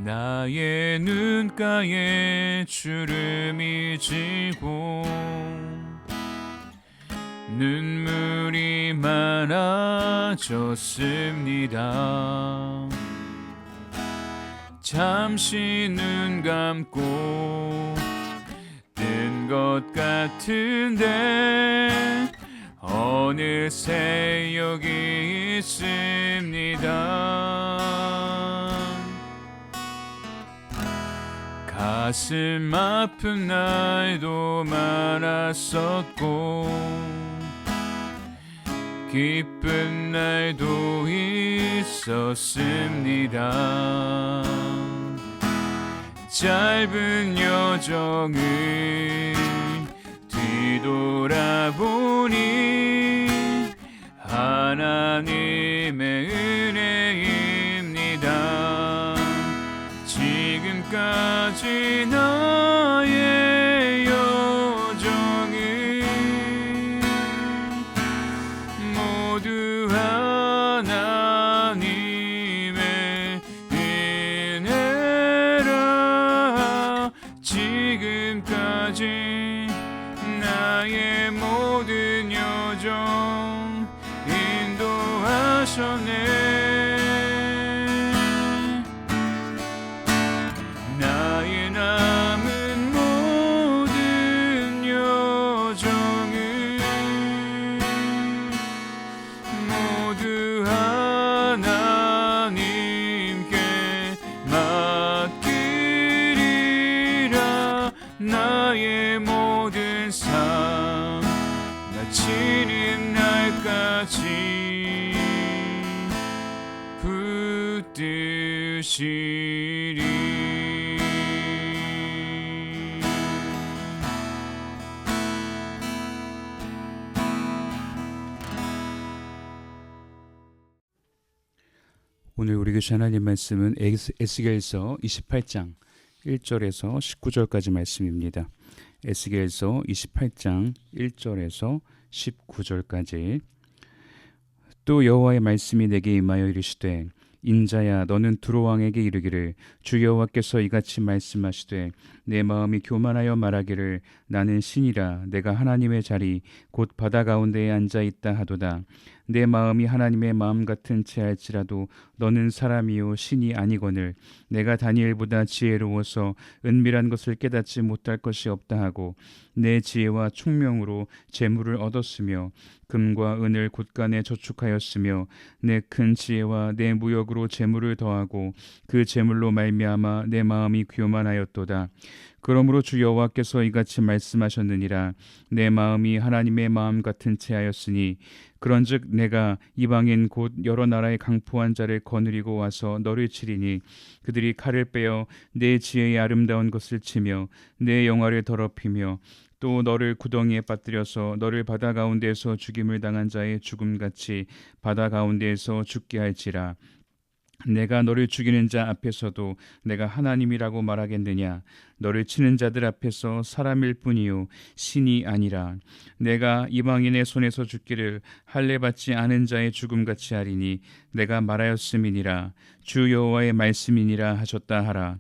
나의 눈가에 주름이 지고 눈물이 많아졌습니다. 잠시 눈 감고 뜬 것 같은데 어느새 여기 있습니다. 가슴 아픈 날도 많았었고 기쁜 날도 있었습니다. 짧은 여정을 뒤돌아보니 하나님의 은혜입니다. 지금까지 나의 여정을 모두 하나님의 은혜라. 지금까지 나의 모든 여정 인도하셨네. 나의 남은 모든 여정을 모두 하나님께 맡기리라. 나의 모든 삶 마치는 날까지 붙드시리. 오늘 우리 교시 하나님 말씀은 에스겔서 28장 1절에서 19절까지 말씀입니다. 에스겔서 28장 1절에서 19절까지. 또 여호와의 말씀이 내게 임하여 이르시되 인자야 너는 두로 왕에게 이르기를 주 여호와께서 이같이 말씀하시되 내 마음이 교만하여 말하기를 나는 신이라 내가 하나님의 자리 곧 바다 가운데에 앉아 있다 하도다. 내 마음이 하나님의 마음 같은 채 할지라도 너는 사람이요 신이 아니거늘 내가 다니엘보다 지혜로워서 은밀한 것을 깨닫지 못할 것이 없다 하고 내 지혜와 총명으로 재물을 얻었으며 금과 은을 곳간에 저축하였으며 내 큰 지혜와 내 무역으로 재물을 더하고 그 재물로 말미암아 내 마음이 교만하였도다. 그러므로 주 여호와께서 이같이 말씀하셨느니라. 내 마음이 하나님의 마음 같은 채 하였으니 그런즉 내가 이방인 곧 여러 나라의 강포한 자를 거느리고 와서 너를 치리니 그들이 칼을 빼어 내 지혜의 아름다운 것을 치며 내 영화를 더럽히며 또 너를 구덩이에 빠뜨려서 너를 바다 가운데에서 죽임을 당한 자의 죽음같이 바다 가운데에서 죽게 할지라. 내가 너를 죽이는 자 앞에서도 내가 하나님이라고 말하겠느냐. 너를 치는 자들 앞에서 사람일 뿐이요 신이 아니라. 내가 이방인의 손에서 죽기를 할례 받지 않은 자의 죽음같이 하리니 내가 말하였음이니라. 주 여호와의 말씀이니라 하셨다 하라.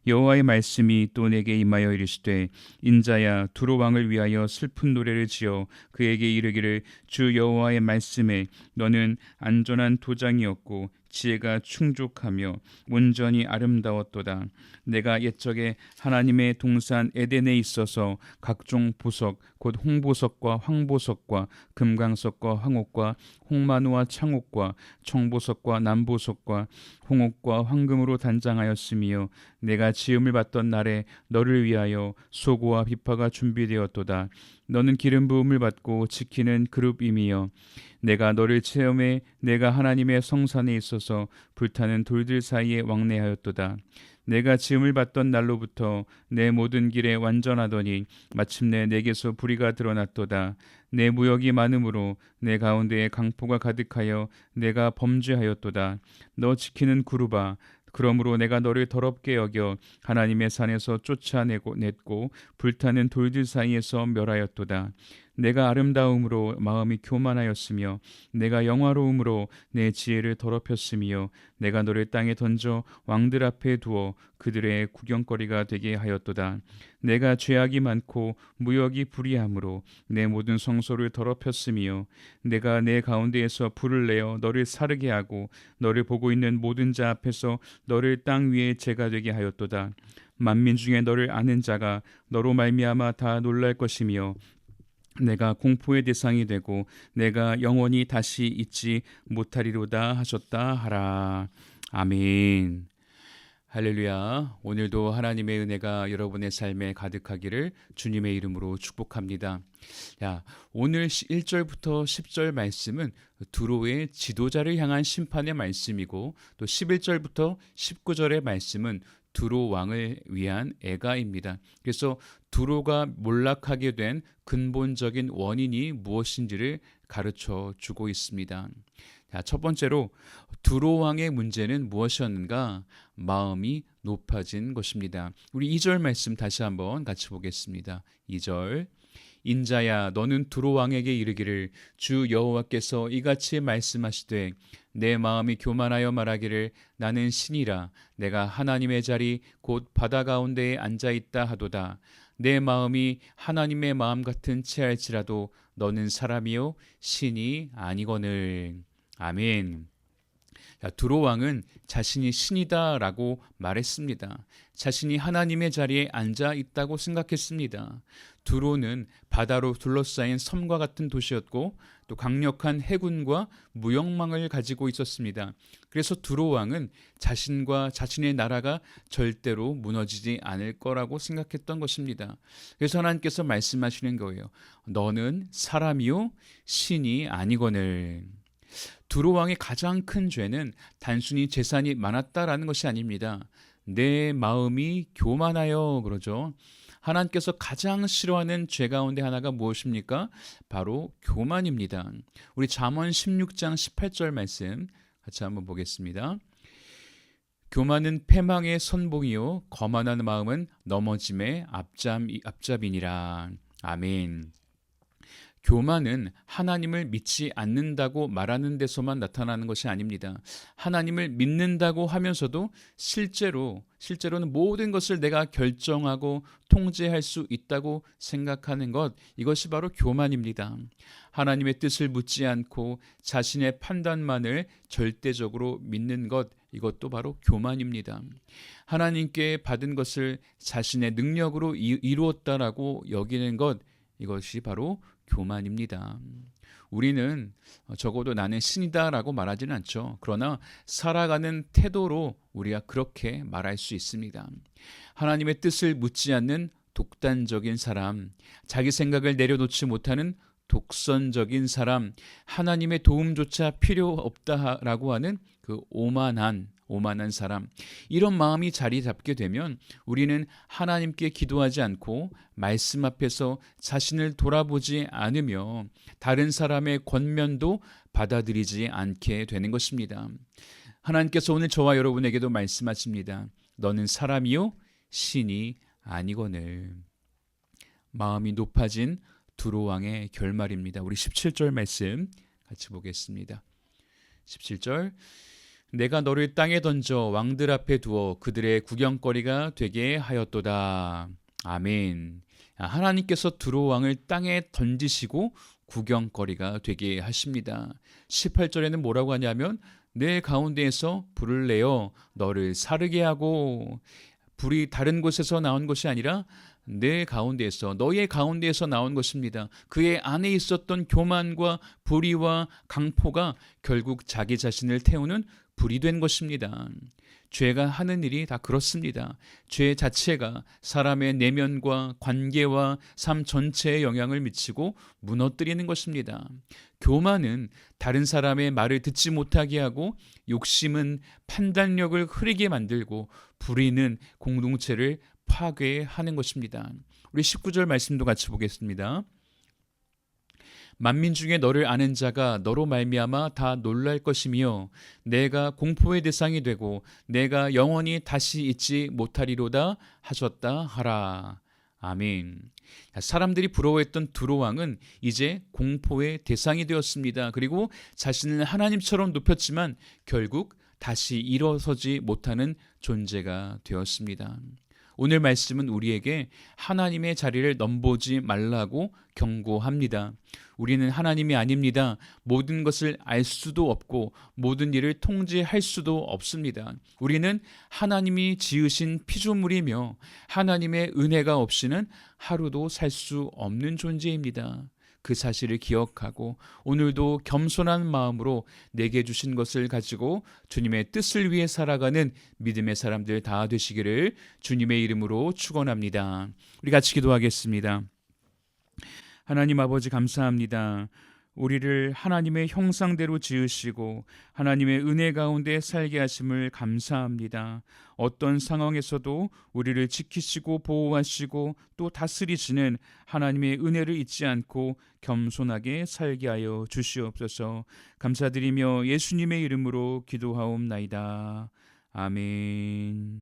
여호와의 말씀이 또 내게 임하여 이르시되 인자야 두로 왕을 위하여 슬픈 노래를 지어 그에게 이르기를 주 여호와의 말씀에 너는 안전한 도장이었고 지혜가 충족하며 온전히 아름다웠도다. 내가 옛적에 하나님의 동산 에덴에 있어서 각종 보석 곧 홍보석과 황보석과 금강석과 황옥과 홍마누와 창옥과 청보석과 남보석과 홍옥과 황금으로 단장하였으며 내가 지음을 받던 날에 너를 위하여 소고와 비파가 준비되었도다. 너는 기름 부음을 받고 지키는 그룹임이여 내가 너를 체험해 내가 하나님의 성산에 있어서 불타는 돌들 사이에 왕래하였도다. 내가 지음을 받던 날로부터 내 모든 길에 완전하더니 마침내 내게서 불의가 드러났도다. 내 무역이 많으므로 내 가운데에 강포가 가득하여 내가 범죄하였도다. 너 지키는 그룹아 그러므로 내가 너를 더럽게 여겨 하나님의 산에서 쫓아냈고 불타는 돌들 사이에서 멸하였도다. 내가 아름다움으로 마음이 교만하였으며 내가 영화로움으로 내 지혜를 더럽혔으며 내가 너를 땅에 던져 왕들 앞에 두어 그들의 구경거리가 되게 하였도다. 내가 죄악이 많고 무역이 불의함으로 내 모든 성소를 더럽혔으며 내가 내 가운데에서 불을 내어 너를 사르게 하고 너를 보고 있는 모든 자 앞에서 너를 땅 위에 재가 되게 하였도다. 만민 중에 너를 아는 자가 너로 말미암아 다 놀랄 것이며 내가 공포의 대상이 되고 내가 영원히 다시 잊지 못하리로다 하셨다 하라. 아멘. 할렐루야. 오늘도 하나님의 은혜가 여러분의 삶에 가득하기를 주님의 이름으로 축복합니다. 오늘 1절부터 10절 말씀은 두로의 지도자를 향한 심판의 말씀이고 또 11절부터 19절의 말씀은 두로 왕을 위한 애가입니다. 그래서 두로가 몰락하게 된 근본적인 원인이 무엇인지를 가르쳐 주고 있습니다. 첫 번째로 두로 왕의 문제는 무엇이었는가? 마음이 높아진 것입니다. 우리 2절 말씀 다시 한번 같이 보겠습니다. 2절 인자야 너는 두로 왕에게 이르기를 주 여호와께서 이같이 말씀하시되 내 마음이 교만하여 말하기를 나는 신이라 내가 하나님의 자리 곧 바다 가운데에 앉아있다 하도다. 내 마음이 하나님의 마음 같은 체할지라도 너는 사람이요 신이 아니거늘. 아멘. 두로 왕은 자신이 신이다라고 말했습니다. 자신이 하나님의 자리에 앉아 있다고 생각했습니다. 두로는 바다로 둘러싸인 섬과 같은 도시였고 또 강력한 해군과 무역망을 가지고 있었습니다. 그래서 두로 왕은 자신과 자신의 나라가 절대로 무너지지 않을 거라고 생각했던 것입니다. 그래서 하나님께서 말씀하시는 거예요. 너는 사람이요 신이 아니거늘. 두로 왕의 가장 큰 죄는 단순히 재산이 많았다라는 것이 아닙니다. 내 마음이 교만하여 그러죠. 하나님께서 가장 싫어하는 죄 가운데 하나가 무엇입니까? 바로 교만입니다. 우리 잠언 16장 18절 말씀 같이 한번 보겠습니다. 교만은 패망의 선봉이요 거만한 마음은 넘어짐의 앞잡이니라. 아멘. 교만은 하나님을 믿지 않는다고 말하는 데서만 나타나는 것이 아닙니다. 하나님을 믿는다고 하면서도 실제로는 모든 것을 내가 결정하고 통제할 수 있다고 생각하는 것, 이것이 바로 교만입니다. 하나님의 뜻을 묻지 않고 자신의 판단만을 절대적으로 믿는 것, 이것도 바로 교만입니다. 하나님께 받은 것을 자신의 능력으로 이루었다라고 여기는 것, 이것이 바로 교만입니다. 우리는 적어도 나는 신이다라고 말하지는 않죠. 그러나 살아가는 태도로 우리가 그렇게 말할 수 있습니다. 하나님의 뜻을 묻지 않는 독단적인 사람, 자기 생각을 내려놓지 못하는 독선적인 사람, 하나님의 도움조차 필요 없다라고 하는 그 오만한 사람, 이런 마음이 자리 잡게 되면 우리는 하나님께 기도하지 않고 말씀 앞에서 자신을 돌아보지 않으며 다른 사람의 권면도 받아들이지 않게 되는 것입니다. 하나님께서 오늘 저와 여러분에게도 말씀하십니다. 너는 사람이요 신이 아니거늘. 마음이 높아진 두로 왕의 결말입니다. 우리 17절 말씀 같이 보겠습니다. 17절 내가 너를 땅에 던져 왕들 앞에 두어 그들의 구경거리가 되게 하였도다. 아멘. 하나님께서 두로 왕을 땅에 던지시고 구경거리가 되게 하십니다. 18절에는 뭐라고 하냐면 내 가운데에서 불을 내어 너를 사르게 하고, 불이 다른 곳에서 나온 것이 아니라 내 가운데에서, 너의 가운데에서 나온 것입니다. 그의 안에 있었던 교만과 불의와 강포가 결국 자기 자신을 태우는 불이 된 것입니다. 죄가 하는 일이 다 그렇습니다. 죄 자체가 사람의 내면과 관계와 삶 전체에 영향을 미치고 무너뜨리는 것입니다. 교만은 다른 사람의 말을 듣지 못하게 하고, 욕심은 판단력을 흐리게 만들고, 불의는 공동체를 파괴하는 것입니다. 우리 19절 말씀도 같이 보겠습니다. 만민 중에 너를 아는 자가 너로 말미암아 다 놀랄 것이며 내가 공포의 대상이 되고 내가 영원히 다시 잊지 못하리로다 하셨다 하라. 아멘. 자, 사람들이 부러워했던 두로 왕은 이제 공포의 대상이 되었습니다. 그리고 자신을 하나님처럼 높였지만 결국 다시 일어서지 못하는 존재가 되었습니다. 오늘 말씀은 우리에게 하나님의 자리를 넘보지 말라고 경고합니다. 우리는 하나님이 아닙니다. 모든 것을 알 수도 없고 모든 일을 통제할 수도 없습니다. 우리는 하나님이 지으신 피조물이며 하나님의 은혜가 없이는 하루도 살 수 없는 존재입니다. 그 사실을 기억하고 오늘도 겸손한 마음으로 내게 주신 것을 가지고 주님의 뜻을 위해 살아가는 믿음의 사람들 다 되시기를 주님의 이름으로 축원합니다. 우리 같이 기도하겠습니다. 하나님 아버지 감사합니다. 우리를 하나님의 형상대로 지으시고 하나님의 은혜 가운데 살게 하심을 감사합니다. 어떤 상황에서도 우리를 지키시고 보호하시고 또 다스리시는 하나님의 은혜를 잊지 않고 겸손하게 살게 하여 주시옵소서. 감사드리며 예수님의 이름으로 기도하옵나이다. 아멘.